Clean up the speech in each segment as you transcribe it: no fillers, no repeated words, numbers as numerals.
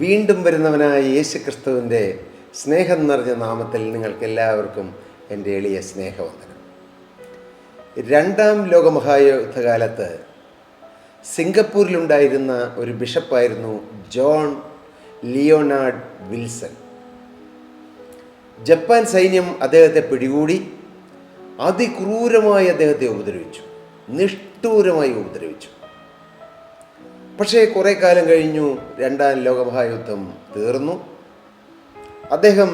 വീണ്ടും വരുന്നവനായ യേശു ക്രിസ്തുവിൻ്റെ സ്നേഹം നിറഞ്ഞ നാമത്തിൽ നിങ്ങൾക്കെല്ലാവർക്കും എൻ്റെ എളിയ സ്നേഹവന്ദനം. രണ്ടാം ലോകമഹായുദ്ധകാലത്ത് സിംഗപ്പൂരിലുണ്ടായിരുന്ന ഒരു ബിഷപ്പായിരുന്നു ജോൺ ലിയോണാർഡ് വിൽസൺ. ജപ്പാൻ സൈന്യം അദ്ദേഹത്തെ പിടികൂടി അതിക്രൂരമായി അദ്ദേഹത്തെ ഉപദ്രവിച്ചു, നിഷ്ഠൂരമായി ഉപദ്രവിച്ചു. പക്ഷേ കുറേ കാലം കഴിഞ്ഞു, രണ്ടാം ലോകമഹായുദ്ധം തീർന്നു. അദ്ദേഹം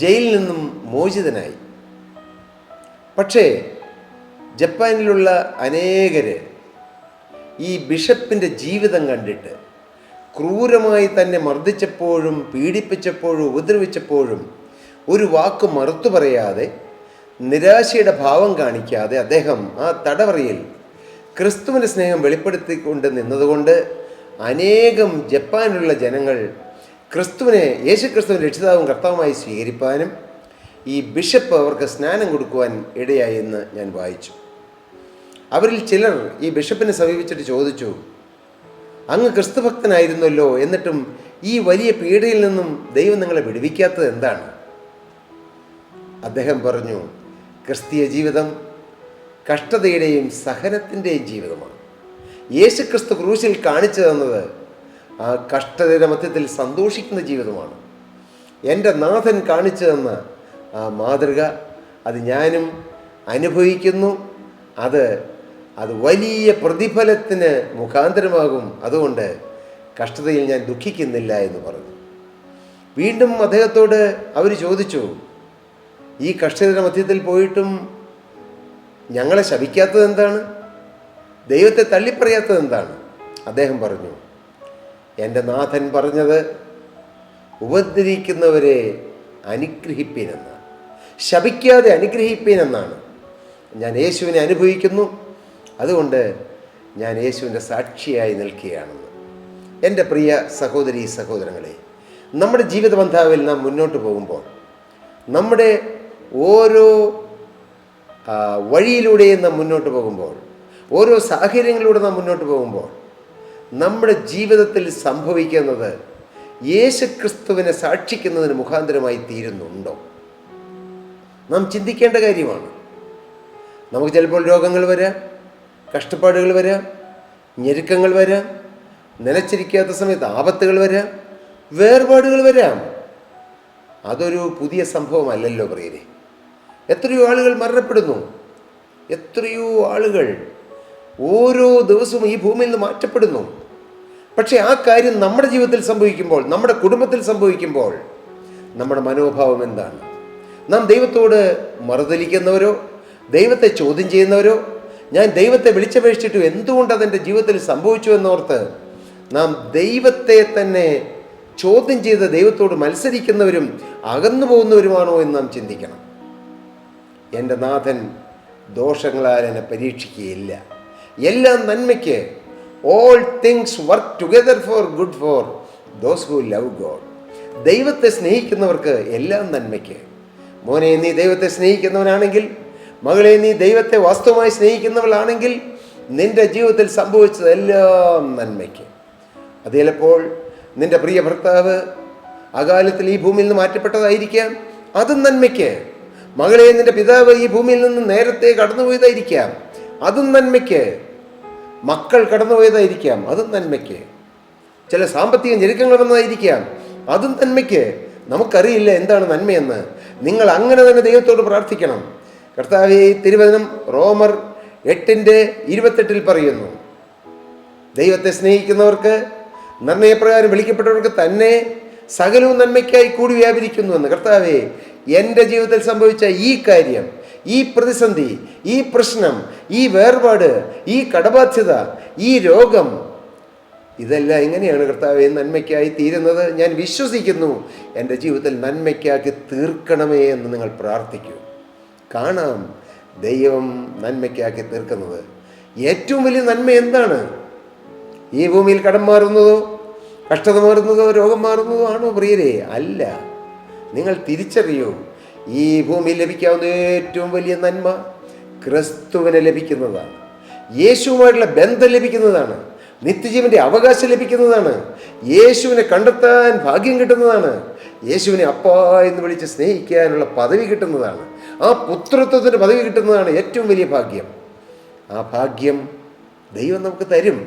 ജയിലിൽ നിന്നും മോചിതനായി. പക്ഷേ ജപ്പാനിലുള്ള അനേകർ ഈ ബിഷപ്പിൻ്റെ ജീവിതം കണ്ടിട്ട് ക്രൂരമായി തന്നെ മർദ്ദിച്ചപ്പോഴും പീഡിപ്പിച്ചപ്പോഴും ഉപദ്രവിച്ചപ്പോഴും ഒരു വാക്ക് മറുത്തു പറയാതെ, നിരാശയുടെ ഭാവം കാണിക്കാതെ അദ്ദേഹം ആ തടവറയിൽ ക്രിസ്തുവിൻ്റെ സ്നേഹം വെളിപ്പെടുത്തിക്കൊണ്ട് നിന്നതുകൊണ്ട് അനേകം ജപ്പാനിലുള്ള ജനങ്ങൾ യേശു ക്രിസ്തുവിനെ രക്ഷിതാവും കർത്താവുമായി സ്വീകരിപ്പാനും ഈ ബിഷപ്പ് അവർക്ക് സ്നാനം കൊടുക്കുവാൻ ഇടയായി എന്ന് ഞാൻ വായിച്ചു. അവരിൽ ചിലർ ഈ ബിഷപ്പിനെ സമീപിച്ചിട്ട് ചോദിച്ചു, അങ്ങ് ക്രിസ്തുഭക്തനായിരുന്നല്ലോ, എന്നിട്ടും ഈ വലിയ പീഡയിൽ നിന്നും ദൈവം നിങ്ങളെ വിടുവിക്കാത്തത് എന്താണ്? അദ്ദേഹം പറഞ്ഞു, ക്രിസ്തീയ ജീവിതം കഷ്ടതയുടെയും സഹനത്തിൻ്റെയും ജീവിതമാണ്. യേശു ക്രിസ്തു ക്രൂശിൽ കാണിച്ചു തന്നത് ആ കഷ്ടതയുടെ മധ്യത്തിൽ സന്തോഷിക്കുന്ന ജീവിതമാണ്. എൻ്റെ നാഥൻ കാണിച്ചു തന്ന ആ മാതൃക അത് ഞാനും അനുഭവിക്കുന്നു. അത് വലിയ പ്രതിഫലത്തിന് മുഖാന്തരമാകും. അതുകൊണ്ട് കഷ്ടതയിൽ ഞാൻ ദുഃഖിക്കുന്നില്ല എന്ന് പറഞ്ഞു. വീണ്ടും അദ്ദേഹത്തോട് അവർ ചോദിച്ചു, ഈ കഷ്ടതയുടെ മധ്യത്തിൽ പോയിട്ടും ഞങ്ങളെ ശപിക്കാത്തത് എന്താണ്? ദൈവത്തെ തള്ളിപ്പറയാത്തത് എന്താണ്? അദ്ദേഹം പറഞ്ഞു, എൻ്റെ നാഥൻ പറഞ്ഞത് ഉപദ്രവിക്കുന്നവരെ അനുഗ്രഹിപ്പീനെന്നാണ്, ശപിക്കാതെ അനുഗ്രഹിപ്പീനെന്നാണ്. ഞാൻ യേശുവിനെ അനുഭവിക്കുന്നു, അതുകൊണ്ട് ഞാൻ യേശുവിൻ്റെ സാക്ഷിയായി നിൽക്കുകയാണെന്ന്. എൻ്റെ പ്രിയ സഹോദരീ സഹോദരങ്ങളെ, നമ്മുടെ ജീവിത പന്ഥാവിൽ നാം മുന്നോട്ട് പോകുമ്പോൾ, നമ്മുടെ ഓരോ വഴിയിലൂടെയും നാം മുന്നോട്ട് പോകുമ്പോൾ, ഓരോ സാഹചര്യങ്ങളിലൂടെ നാം മുന്നോട്ട് പോകുമ്പോൾ നമ്മുടെ ജീവിതത്തിൽ സംഭവിക്കുന്നത് യേശുക്രിസ്തുവിനെ സാക്ഷിക്കുന്നതിന് മുഖാന്തരമായി തീരുന്നുണ്ടോ? നാം ചിന്തിക്കേണ്ട കാര്യമാണ്. നമുക്ക് ചിലപ്പോൾ രോഗങ്ങൾ വരാം, കഷ്ടപ്പാടുകൾ വരാം, ഞെരുക്കങ്ങൾ വരാം, നിലച്ചിരിക്കാത്ത സമയത്ത് ആപത്തുകൾ വരാം, വേർപാടുകൾ വരാം. അതൊരു പുതിയ സംഭവമല്ലല്ലോ പ്രിയരെ. എത്രയോ ആളുകൾ മരണപ്പെടുന്നു, എത്രയോ ആളുകൾ ഓരോ ദിവസവും ഈ ഭൂമിയിൽ നിന്ന് മാറ്റപ്പെടുന്നു. പക്ഷേ ആ കാര്യം നമ്മുടെ ജീവിതത്തിൽ സംഭവിക്കുമ്പോൾ, നമ്മുടെ കുടുംബത്തിൽ സംഭവിക്കുമ്പോൾ നമ്മുടെ മനോഭാവം എന്താണ്? നാം ദൈവത്തോട് മറുതലിക്കുന്നവരോ, ദൈവത്തെ ചോദ്യം ചെയ്യുന്നവരോ, ഞാൻ ദൈവത്തെ വിളിച്ചപേക്ഷിച്ചിട്ട് എന്തുകൊണ്ട് അതെൻ്റെ ജീവിതത്തിൽ സംഭവിച്ചു എന്നോർത്ത് നാം ദൈവത്തെ തന്നെ ചോദ്യം ചെയ്ത് ദൈവത്തോട് മത്സരിക്കുന്നവരും അകന്നു പോകുന്നവരുമാണോ എന്ന് നാം ചിന്തിക്കണം. എൻ്റെ നാഥൻ ദോഷങ്ങളാൽ എന്നെ പരീക്ഷിക്കുകയില്ല. എല്ലാം നന്മയ്ക്ക്, all things work together for good for those who love God. ദൈവത്തെ സ്നേഹിക്കുന്നവർക്ക് എല്ലാം നന്മയ്ക്ക്. മോനെ, നീ ദൈവത്തെ സ്നേഹിക്കുന്നവനാണെങ്കിൽ, മകളെ, നീ ദൈവത്തെ വാസ്തവമായി സ്നേഹിക്കുന്നവളാണെങ്കിൽ, നിൻ്റെ ജീവിതത്തിൽ സംഭവിച്ചതെല്ലാം നന്മയ്ക്ക്. അത് ചിലപ്പോൾ നിൻ്റെ പ്രിയ ഭർത്താവ് അകാലത്തിൽ ഈ ഭൂമിയിൽ നിന്ന് മാറ്റപ്പെട്ടതായിരിക്കാം, അതും നന്മയ്ക്ക്. മകളെ, നിൻ്റെ പിതാവ് ഈ ഭൂമിയിൽ നിന്ന് നേരത്തെ കടന്നുപോയതായിരിക്കാം, അതും നന്മയ്ക്ക്. മക്കൾ കടന്നുപോയതായിരിക്കാം, അതും നന്മയ്ക്ക്. ചില സാമ്പത്തിക ഞെരുക്കങ്ങൾ വന്നതായിരിക്കാം, അതും നന്മയ്ക്ക്. നമുക്കറിയില്ല എന്താണ് നന്മയെന്ന്. നിങ്ങൾ അങ്ങനെ തന്നെ ദൈവത്തോട് പ്രാർത്ഥിക്കണം. കർത്താവേ, തിരുവചനം റോമർ 8:28 പറയുന്നു, ദൈവത്തെ സ്നേഹിക്കുന്നവർക്ക്, നിർണയപ്രകാരം വിളിക്കപ്പെട്ടവർക്ക് തന്നെ സകലവും നന്മയ്ക്കായി കൂടി വ്യാപരിക്കുന്നുവെന്ന്. കർത്താവേ, എൻ്റെ ജീവിതത്തിൽ സംഭവിച്ച ഈ കാര്യം, ഈ പ്രതിസന്ധി, ഈ പ്രശ്നം, ഈ വേർപാട്, ഈ കടബാധ്യത, ഈ രോഗം, ഇതെല്ലാം എങ്ങനെയാണ് കർത്താവേ നന്മയ്ക്കായി തീരുന്നത്? ഞാൻ വിശ്വസിക്കുന്നു. എൻ്റെ ജീവിതത്തിൽ നന്മയ്ക്കാക്കി തീർക്കണമേ എന്ന് നിങ്ങൾ പ്രാർത്ഥിക്കൂ. കാണാം ദൈവം നന്മയ്ക്കാക്കി തീർക്കുന്നത്. ഏറ്റവും വലിയ നന്മ എന്താണ്? ഈ ഭൂമിയിൽ കടം മാറുന്നതോ, കഷ്ടത മാറുന്നതോ, രോഗം മാറുന്നതോ ആണോ പ്രിയരെ? അല്ല. നിങ്ങൾ തിരിച്ചറിയൂ, ഈ ഭൂമിയിൽ ലഭിക്കാവുന്ന ഏറ്റവും വലിയ നന്മ ക്രിസ്തുവിനെ ലഭിക്കുന്നതാണ്, യേശുവുമായിട്ടുള്ള ബന്ധം ലഭിക്കുന്നതാണ്, നിത്യജീവൻ്റെ അവകാശം ലഭിക്കുന്നതാണ്. യേശുവിനെ കണ്ടെത്താൻ ഭാഗ്യം കിട്ടുന്നതാണ്. യേശുവിനെ അപ്പാ എന്ന് വിളിച്ച് സ്നേഹിക്കാനുള്ള പദവി കിട്ടുന്നതാണ്. ആ പുത്രത്വത്തിൻ്റെ പദവി കിട്ടുന്നതാണ് ഏറ്റവും വലിയ ഭാഗ്യം. ആ ഭാഗ്യം ദൈവം നമുക്ക് തരും.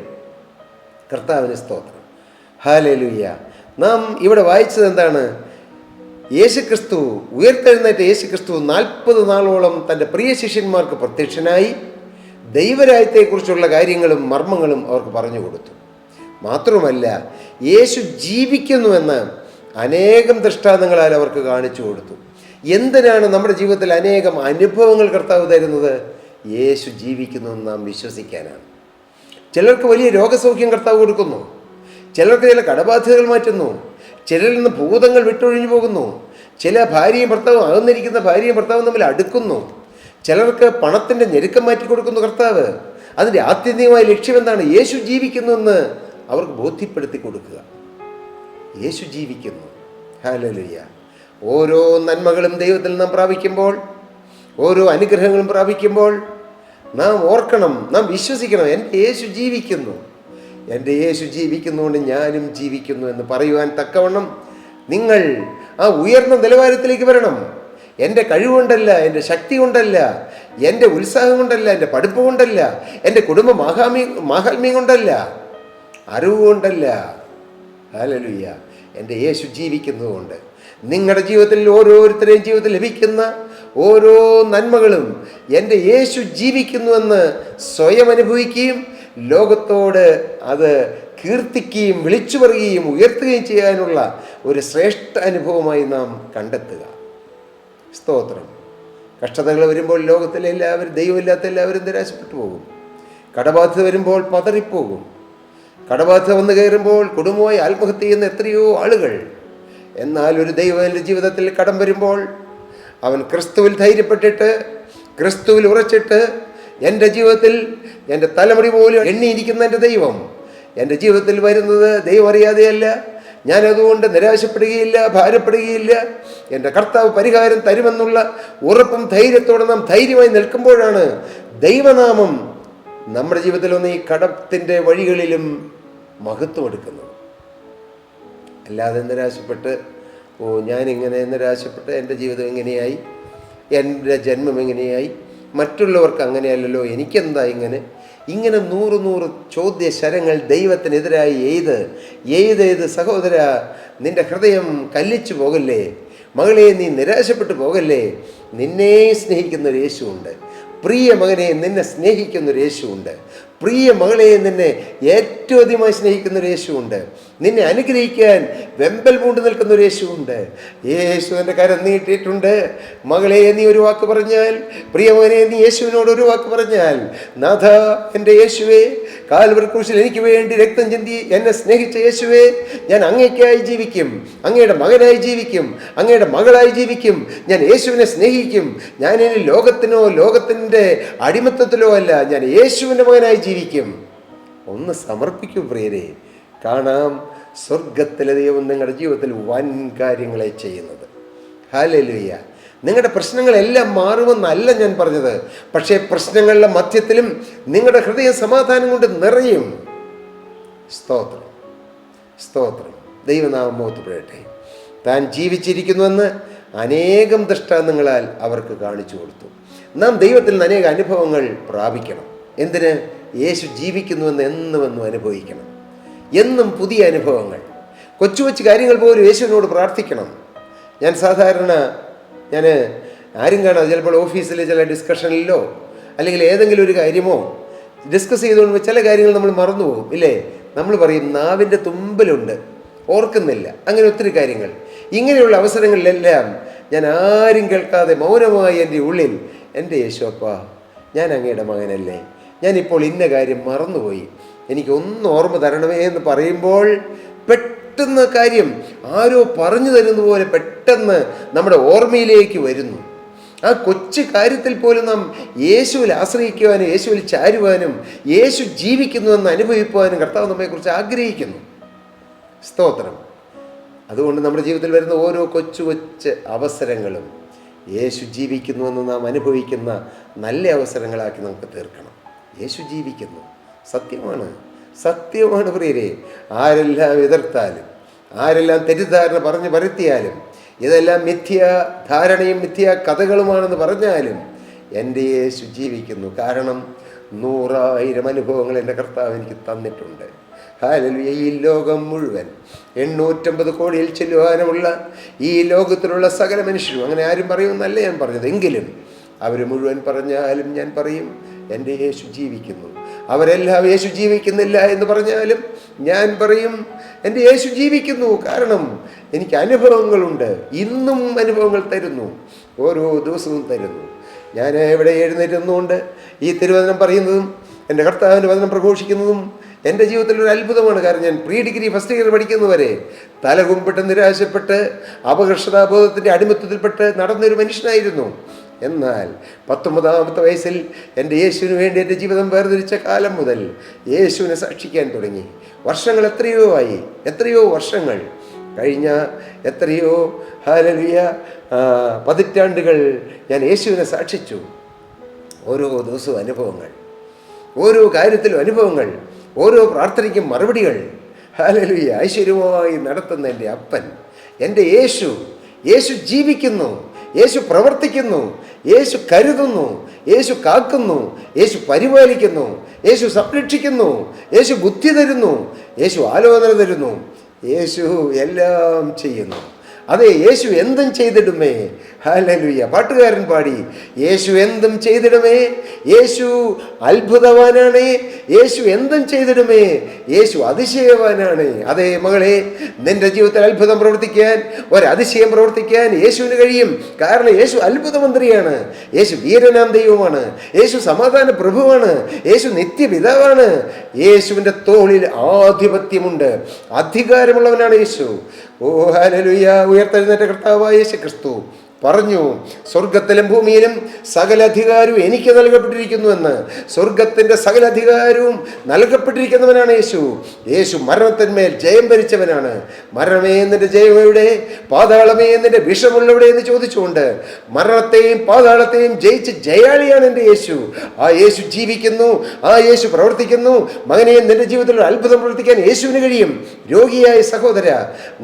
കർത്താവിന് സ്തോത്രം. ഹല്ലേലൂയ. നാം ഇവിടെ വായിച്ചത് എന്താണ്? യേശുക്രിസ്തു, ഉയർത്തെഴുന്നേറ്റ യേശുക്രിസ്തു 40 നാളോളം തൻ്റെ പ്രിയ ശിഷ്യന്മാർക്ക് പ്രത്യക്ഷനായി ദൈവരാജ്യത്തെക്കുറിച്ചുള്ള കാര്യങ്ങളും മർമ്മങ്ങളും അവർക്ക് പറഞ്ഞു കൊടുത്തു. മാത്രമല്ല, യേശു ജീവിക്കുന്നുവെന്ന് അനേകം ദൃഷ്ടാന്തങ്ങളാൽ അവർക്ക് കാണിച്ചു കൊടുത്തു. എന്തിനാണ് നമ്മുടെ ജീവിതത്തിൽ അനേകം അനുഭവങ്ങൾ കർത്താവ് തരുന്നത്? യേശു ജീവിക്കുന്നുവെന്ന് നാം വിശ്വസിക്കാനാണ്. ചിലർക്ക് വലിയ രോഗസൗഖ്യം കർത്താവ് കൊടുക്കുന്നു, ചിലർക്ക് ചില കടബാധ്യതകൾ മാറ്റുന്നു, ചിലരിൽ നിന്ന് ഭൂതങ്ങൾ വിട്ടൊഴിഞ്ഞു പോകുന്നു, ചില ഭാര്യയും ഭർത്താവും അകന്നിരിക്കുന്ന ഭാര്യയും ഭർത്താവും തമ്മിൽ അടുക്കുന്നു, ചിലർക്ക് പണത്തിൻ്റെ ഞെരുക്കം മാറ്റി കൊടുക്കുന്നു കർത്താവ്. അതിൻ്റെ ആത്യന്തികമായ ലക്ഷ്യം എന്താണ്? യേശു ജീവിക്കുന്നുവെന്ന് അവർക്ക് ബോധ്യപ്പെടുത്തി കൊടുക്കുക. യേശു ജീവിക്കുന്നു. ഹല്ലേലൂയ. ഓരോ നന്മകളും ദൈവത്തിൽ നാം പ്രാപിക്കുമ്പോൾ, ഓരോ അനുഗ്രഹങ്ങളും പ്രാപിക്കുമ്പോൾ നാം ഓർക്കണം, നാം വിശ്വസിക്കണം, എൻ്റെ യേശു ജീവിക്കുന്നു, എൻ്റെ യേശു ജീവിക്കുന്നതുകൊണ്ട് ഞാനും ജീവിക്കുന്നു എന്ന് പറയുവാൻ തക്കവണ്ണം നിങ്ങൾ ആ ഉയർന്ന നിലവാരത്തിലേക്ക് വരണം. എൻ്റെ കഴിവുകൊണ്ടല്ല, എൻ്റെ ശക്തി കൊണ്ടല്ല, എൻ്റെ ഉത്സാഹം കൊണ്ടല്ല, എൻ്റെ പഠിപ്പ് കൊണ്ടല്ല, എൻ്റെ കുടുംബ മാഹാത്മ്യം കൊണ്ടല്ല, അറിവ് കൊണ്ടല്ല. ഹല്ലേലൂയ. എൻ്റെ യേശു ജീവിക്കുന്നതുകൊണ്ട് നിങ്ങളുടെ ജീവിതത്തിൽ, ഓരോരുത്തരുടെയും ജീവിതത്തിൽ ലഭിക്കുന്ന ഓരോ നന്മകളും എൻ്റെ യേശു ജീവിക്കുന്നുവെന്ന് സ്വയം അനുഭവിക്കുകയും ലോകത്തോട് അത് കീർത്തിക്കുകയും വിളിച്ചു പറയുകയും ഉയർത്തുകയും ചെയ്യാനുള്ള ഒരു ശ്രേഷ്ഠ അനുഭവമായി നാം കണ്ടെത്തുക. സ്തോത്രം. കഷ്ടതകൾ വരുമ്പോൾ ലോകത്തിലെ എല്ലാവരും, ദൈവമില്ലാത്ത എല്ലാവരും നിരാശപ്പെട്ടു പോകും. കടബാധ്യത വരുമ്പോൾ പതറിപ്പോകും. കടബാധ്യത വന്നു കയറുമ്പോൾ കുടുംബമായി ആത്മഹത്യ ചെയ്യുന്ന എത്രയോ ആളുകൾ. എന്നാൽ ഒരു ദൈവത്തിൻ്റെ ജീവിതത്തിൽ കടം വരുമ്പോൾ അവൻ ക്രിസ്തുവിൽ ധൈര്യപ്പെട്ടിട്ട്, ക്രിസ്തുവിൽ ഉറച്ചിട്ട്, എൻ്റെ ജീവിതത്തിൽ എൻ്റെ തലമുടി പോലും എണ്ണിയിരിക്കുന്ന എൻ്റെ ദൈവം എൻ്റെ ജീവിതത്തിൽ വരുന്നത് ദൈവം അറിയാതെയല്ല, ഞാനതുകൊണ്ട് നിരാശപ്പെടുകയില്ല, ഭാരപ്പെടുകയില്ല, എൻ്റെ കർത്താവ് പരിഹാരം തരുമെന്നുള്ള ഉറപ്പും ധൈര്യത്തോടെ നാം ധൈര്യമായി നിൽക്കുമ്പോഴാണ് ദൈവനാമം നമ്മുടെ ജീവിതത്തിൽ ഒന്ന് ഈ കടത്തിൻ്റെ വഴികളിലും മഹത്വം എടുക്കുന്നത്. അല്ലാതെ നിരാശപ്പെട്ട്, ഞാനിങ്ങനെ നിരാശപ്പെട്ട് എൻ്റെ ജീവിതം എങ്ങനെയായി, എൻ്റെ ജന്മം എങ്ങനെയായി, മറ്റുള്ളവർക്ക് അങ്ങനെയല്ലല്ലോ, എനിക്കെന്താ ഇങ്ങനെ 100 ചോദ്യശരങ്ങൾ ദൈവത്തിനെതിരായി എയ്ത് സഹോദര, നിൻ്റെ ഹൃദയം കല്ലിച്ചു പോകല്ലേ, മകളെ നീ നിരാശപ്പെട്ടു പോകല്ലേ. നിന്നെ സ്നേഹിക്കുന്നൊരു യേശുവുണ്ട്. പ്രിയ മകനെ, നിന്നെ സ്നേഹിക്കുന്നൊരു യേശുവുണ്ട്. പ്രിയ മകളെ, നിന്നെ ഏറ്റവും അധികമായി സ്നേഹിക്കുന്നൊരു യേശുവുണ്ട്. നിന്നെ അനുഗ്രഹിക്കാൻ വെമ്പൽ പൂണ്ട് നിൽക്കുന്നൊരു യേശുവുണ്ട്. യേശു എൻ്റെ കരം നീട്ടിയിട്ടുണ്ട്. മകളെ, നീ ഒരു വാക്ക് പറഞ്ഞാൽ, പ്രിയമകനെ, നീ യേശുവിനോട് ഒരു വാക്ക് പറഞ്ഞാൽ, നാഥ എൻ്റെ യേശുവേ, കാൽവരി ക്രൂശിൽ എനിക്ക് വേണ്ടി രക്തം ചിന്തി എന്നെ സ്നേഹിച്ച യേശുവേ, ഞാൻ അങ്ങേയ്ക്കായി ജീവിക്കും, അങ്ങയുടെ മകനായി ജീവിക്കും, അങ്ങയുടെ മകളായി ജീവിക്കും. ഞാൻ യേശുവിനെ സ്നേഹിക്കും. ഞാൻ ഇനി ലോകത്തിനോ ലോകത്തിൻ്റെ അടിമത്തത്തിലോ അല്ല, ഞാൻ യേശുവിൻ്റെ മകനായി ജീവിക്കും. ഒന്ന് സമർപ്പിക്കും പ്രിയരെ. കാണാം സ്വർഗത്തിലെ ദൈവം നിങ്ങളുടെ ജീവിതത്തിൽ വൻ കാര്യങ്ങളെ ചെയ്യുന്നത്. ഹല്ലേലൂയ. നിങ്ങളുടെ പ്രശ്നങ്ങളെല്ലാം മാറുമെന്നല്ല ഞാൻ പറഞ്ഞത്. പക്ഷേ പ്രശ്നങ്ങളുടെ മധ്യത്തിലും നിങ്ങളുടെ ഹൃദയം സമാധാനം കൊണ്ട് നിറയും. സ്തോത്രം, സ്തോത്രം. ദൈവനാമം മഹത്വപ്പെടട്ടെ. താൻ ജീവിച്ചിരിക്കുന്നുവെന്ന് അനേകം ദൃഷ്ടാന്തങ്ങളാൽ അവർക്ക് കാണിച്ചു കൊടുത്തു. നാം ദൈവത്തിൽ നിന്ന് അനേക അനുഭവങ്ങൾ പ്രാപിക്കണം. എന്തിന്? യേശു ജീവിക്കുന്നുവെന്ന് എന്നും അനുഭവിക്കണം. എന്നും പുതിയ അനുഭവങ്ങൾ. കൊച്ചു കൊച്ചു കാര്യങ്ങൾ പോലും യേശുവിനോട് പ്രാർത്ഥിക്കണം. ഞാൻ സാധാരണ ആരും കാണാതെ ചിലപ്പോൾ ഓഫീസിലെ ചില ഡിസ്കഷനിലോ അല്ലെങ്കിൽ ഏതെങ്കിലും ഒരു കാര്യമോ ഡിസ്കസ് ചെയ്തുകൊണ്ട് ചില കാര്യങ്ങൾ നമ്മൾ മറന്നുപോകും, ഇല്ലേ? നമ്മൾ പറയും നാവിൻ്റെ തുമ്പിലുണ്ട്, ഓർക്കുന്നില്ല. അങ്ങനെ ഒത്തിരി കാര്യങ്ങൾ. ഇങ്ങനെയുള്ള അവസരങ്ങളിലെല്ലാം ഞാൻ ആരും കേൾക്കാതെ മൗനമായി എൻ്റെ ഉള്ളിൽ, എൻ്റെ യേശുവപ്പ, ഞാൻ അങ്ങയുടെ മകനല്ലേ, ഞാനിപ്പോൾ ഇന്ന കാര്യം മറന്നുപോയി, എനിക്കൊന്ന് ഓർമ്മ തരണമേ എന്ന് പറയുമ്പോൾ പെട്ടെന്ന് കാര്യം ആരോ പറഞ്ഞു തരുന്ന പോലെ പെട്ടെന്ന് നമ്മുടെ ഓർമ്മയിലേക്ക് വരുന്നു. ആ കൊച്ചു കാര്യത്തിൽ പോലും നാം യേശുവിൽ ആശ്രയിക്കുവാനും യേശുവിൽ ചാരുവാനും യേശു ജീവിക്കുന്നുവെന്ന് അനുഭവിക്കുവാനും കർത്താവ് നമ്മെക്കുറിച്ച് ആഗ്രഹിക്കുന്നു. സ്തോത്രം. അതുകൊണ്ട് നമ്മുടെ ജീവിതത്തിൽ വരുന്ന ഓരോ കൊച്ചു കൊച്ചു അവസരങ്ങളും യേശു ജീവിക്കുന്നുവെന്ന് നാം അനുഭവിക്കുന്ന നല്ല അവസരങ്ങളാക്കി നമുക്ക് തീർക്കണം. യേശു ജീവിക്കുന്നു, സത്യമാണ്. സത്യമാണ് പ്രിയരെ. ആരെല്ലാം എതിർത്താലും, ആരെല്ലാം തെറ്റിദ്ധാരണ പറഞ്ഞ് പരത്തിയാലും, ഇതെല്ലാം മിഥ്യാ ധാരണയും മിഥ്യാ കഥകളുമാണെന്ന് പറഞ്ഞാലും എൻ്റെ യേശു ജീവിക്കുന്നു. കാരണം 100,000 അനുഭവങ്ങൾ എൻ്റെ കർത്താവ് എനിക്ക് തന്നിട്ടുണ്ട്. ഹല്ലേലൂയ. ഈ ലോകം മുഴുവൻ 850 കോടിയിൽ ചെല്ലുവാനുമുള്ള ഈ ലോകത്തിലുള്ള സകല മനുഷ്യരും, അങ്ങനെ ആരും പറയുമെന്നല്ല ഞാൻ പറഞ്ഞത്, എങ്കിലും അവർ മുഴുവൻ പറഞ്ഞാലും ഞാൻ പറയും എൻ്റെ യേശു ജീവിക്കുന്നു. അവരെല്ലാം യേശു ജീവിക്കുന്നില്ല എന്ന് പറഞ്ഞാലും ഞാൻ പറയും എൻ്റെ യേശു ജീവിക്കുന്നു. കാരണം എനിക്ക് അനുഭവങ്ങളുണ്ട്. ഇന്നും അനുഭവങ്ങൾ തരുന്നു, ഓരോ ദിവസവും തരുന്നു. ഞാൻ ഇവിടെ എഴുന്നേറ്റുന്നുകൊണ്ട് ഈ തിരുവചനം പറയുന്നതും എൻ്റെ കർത്താവിൻ്റെ വചനം പ്രഘോഷിക്കുന്നതും എൻ്റെ ജീവിതത്തിലൊരു അത്ഭുതമാണ്. കാരണം ഞാൻ പ്രീ ഡിഗ്രി ഫസ്റ്റ് ഇയർ പഠിക്കുന്നവരെ തലകുമ്പിട്ട് നിരാശപ്പെട്ട് അപകർഷതാബോധത്തിൻ്റെ അടിമത്തത്തിൽപ്പെട്ട് നടന്നൊരു മനുഷ്യനായിരുന്നു. എന്നാൽ 19-ാമത്തെ വയസ്സിൽ എൻ്റെ യേശുവിന് വേണ്ടി എൻ്റെ ജീവിതം വേർതിരിച്ച കാലം മുതൽ യേശുവിനെ സാക്ഷിക്കാൻ തുടങ്ങി. വർഷങ്ങൾ എത്രയോ വർഷങ്ങൾ കഴിഞ്ഞ എത്രയോ ഹല്ലേലൂയ പതിറ്റാണ്ടുകൾ ഞാൻ യേശുവിനെ സാക്ഷിച്ചു. ഓരോ ദിവസവും അനുഭവങ്ങൾ, ഓരോ കാര്യത്തിലും അനുഭവങ്ങൾ, ഓരോ പ്രാർത്ഥനയ്ക്കും മറുപടികൾ. ഹല്ലേലൂയ. ഐശ്വര്യമായി നടത്തുന്ന എൻ്റെ അപ്പൻ, എൻ്റെ യേശു ജീവിക്കുന്നു, യേശു പ്രവർത്തിക്കുന്നു, യേശു കരുതുന്നു, യേശു കാക്കുന്നു, യേശു പരിപാലിക്കുന്നു, യേശു സംരക്ഷിക്കുന്നു, യേശു ബുദ്ധി തരുന്നു, യേശു ആലോചന തരുന്നു, യേശു എല്ലാം ചെയ്യുന്നു. അതെ, യേശു എന്തും ചെയ്തിടുമേ. ഹല്ലേലൂയ. പാട്ടുകാരൻ പാടി, യേശു എന്തും ചെയ്തിടുമേ, യേശു അത്ഭുതവാനാണ്, യേശു എന്തും ചെയ്തിടുമേ, യേശു അതിശയവാനാണ്. അതെ മകളെ, നിന്റെ ജീവിതത്തിൽ അത്ഭുതം പ്രവർത്തിക്കാൻ, ഒരതിശയം പ്രവർത്തിക്കാൻ യേശുവിന് കഴിയും. കാരണം യേശു അത്ഭുതമന്ത്രിയാണ്, യേശു വീരനാം ദൈവമാണ്, യേശു സമാധാന പ്രഭുവാണ്, യേശു നിത്യപിതാവാണ്. യേശുവിൻ്റെ തോളിൽ ആധിപത്യമുണ്ട്, അധികാരമുള്ളവനാണ് യേശു. ഓ ഹല്ലേലൂയ. ഉയർത്തെഴുന്നേറ്റ കർത്താവായ യേശു ക്രിസ്തു പറഞ്ഞു, സ്വർഗത്തിലും ഭൂമിയിലും സകല അധികാരവും എനിക്ക് നൽകപ്പെട്ടിരിക്കുന്നുവെന്ന്. സ്വർഗത്തിൻ്റെ സകല അധികാരവും നൽകപ്പെട്ടിരിക്കുന്നവനാണ് യേശു. യേശു മരണത്തിന്മേൽ ജയം ഭരിച്ചവനാണ്. മരണമേ എന്നിൻ്റെ ജയം എവിടെ, പാതാളമേ എന്നിൻ്റെ വിഷമുള്ളവിടെ എന്ന് ചോദിച്ചുകൊണ്ട് മരണത്തെയും പാതാളത്തെയും ജയിച്ച് ജയാളിയാണ് എൻ്റെ യേശു. ആ യേശു ജീവിക്കുന്നു, ആ യേശു പ്രവർത്തിക്കുന്നു. മകനെ, നിന്റെ ജീവിതത്തിൽ അത്ഭുതം പ്രവർത്തിക്കാൻ യേശുവിന് കഴിയും. രോഗിയായ സഹോദര,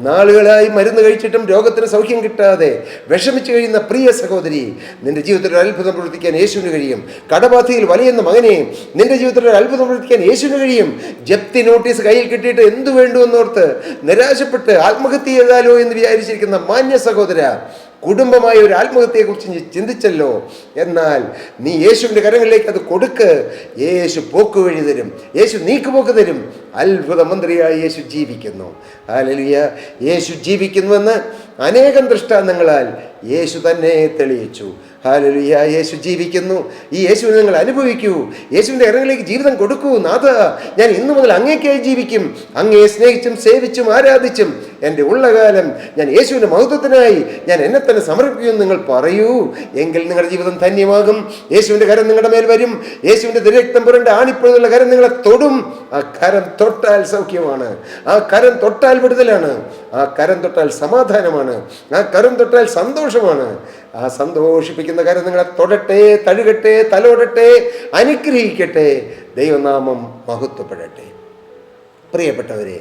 നാളുകളായി മരുന്ന് കഴിച്ചിട്ടും രോഗത്തിന് സൗഖ്യം കിട്ടാതെ വിഷമിച്ച് കഴിയുന്ന പ്രിയ സഹോദരി, നിന്റെ ജീവിതത്തിൽ ഒരു അത്ഭുതം പ്രവർത്തിക്കാൻ യേശുവിന് കഴിയും. കടബാധയിൽ വലയുന്ന മകനെ, നിന്റെ ജീവിതത്തിൽ ഒരു അത്ഭുതം പ്രവർത്തിക്കാൻ യേശുവിന് കഴിയും. ജപ്തി നോട്ടീസ് കയ്യിൽ കിട്ടിയിട്ട് എന്തു വേണ്ടുവെന്നോർത്ത് നിരാശപ്പെട്ട് ആത്മഹത്യ ചെയ്താലോ എന്ന് വിചാരിച്ചിരിക്കുന്ന മാന്യ സഹോദര, കുടുംബമായ ഒരു ആത്മഹത്യയെക്കുറിച്ച് നീ ചിന്തിച്ചല്ലോ. എന്നാൽ നീ യേശുവിൻ്റെ കരങ്ങളിലേക്ക് അത് കൊടുക്ക്. യേശു പോക്കുവഴി തരും, യേശു നീക്കുപോക്ക് തരും. അത്ഭുത മന്ത്രിയായി യേശു ജീവിക്കുന്നു. ഹല്ലേലൂയ. യേശു ജീവിക്കുന്നുവെന്ന് അനേകം ദൃഷ്ടാന്തങ്ങളാൽ യേശു തന്നെ തെളിയിച്ചു. ഹല്ലേലൂയ. യേശു ജീവിക്കുന്നു. ഈ യേശുവിനെ നിങ്ങൾ അനുഭവിക്കൂ. യേശുവിൻ്റെ ഇറങ്ങിലേക്ക് ജീവിതം കൊടുക്കൂ. നാഥ, ഞാൻ ഇന്നു മുതൽ അങ്ങേക്കായി ജീവിക്കും. അങ്ങയെ സ്നേഹിച്ചും സേവിച്ചും ആരാധിച്ചും എൻ്റെ ഉള്ളകാലം ഞാൻ യേശുവിൻ്റെ മഹത്വത്തിനായി ഞാൻ എന്നെ തന്നെ സമർപ്പിക്കുമെന്ന് നിങ്ങൾ പറയൂ. എങ്കിൽ നിങ്ങളുടെ ജീവിതം ധന്യമാകും. യേശുവിൻ്റെ കരം നിങ്ങളുടെ മേൽ വരും. യേശുവിൻ്റെ രക്തം പുരണ്ട ആണിപ്പഴുതുള്ള കരം നിങ്ങളെ തൊടും. ആ കരം തൊട്ടാൽ സൗഖ്യമാണ്, ആ കരം തൊട്ടാൽ വിടുതലാണ്, ആ കരം തൊട്ടാൽ സമാധാനമാണ്, ആ കരം തൊട്ടാൽ സന്തോഷമാണ്. ആ സന്തോഷിപ്പിക്കുന്ന കരം നിങ്ങളെ തൊടട്ടെ, തഴുകട്ടെ, തലോടട്ടെ, അനുഗ്രഹിക്കട്ടെ. ദൈവനാമം മഹത്വപ്പെടട്ടെ. പ്രിയപ്പെട്ടവരെ,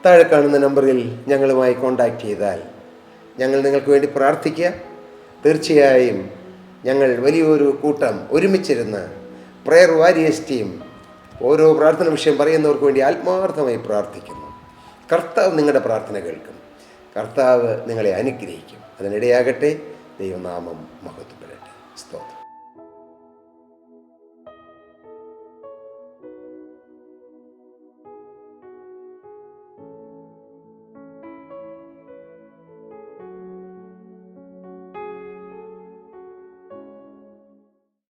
താഴെ കാണുന്ന നമ്പറിൽ ഞങ്ങളുമായി കോൺടാക്റ്റ് ചെയ്താൽ ഞങ്ങൾ നിങ്ങൾക്ക് വേണ്ടി പ്രാർത്ഥിക്കുക. തീർച്ചയായും ഞങ്ങൾ വലിയൊരു കൂട്ടം ഒരുമിച്ചിരുന്ന് പ്രയർ വാരിയേഴ്സ് ടീം ഓരോ പ്രാർത്ഥന വിഷയം പറയുന്നവർക്ക് വേണ്ടി ആത്മാർത്ഥമായി പ്രാർത്ഥിക്കുന്നു. കർത്താവ് നിങ്ങളുടെ പ്രാർത്ഥന കേൾക്കും. കർത്താവ് നിങ്ങളെ അനുഗ്രഹിക്കും. അതിനിടയാകട്ടെ. ദൈവനാമം മഹത്വപ്പെടട്ടെ. സ്തോത്രം.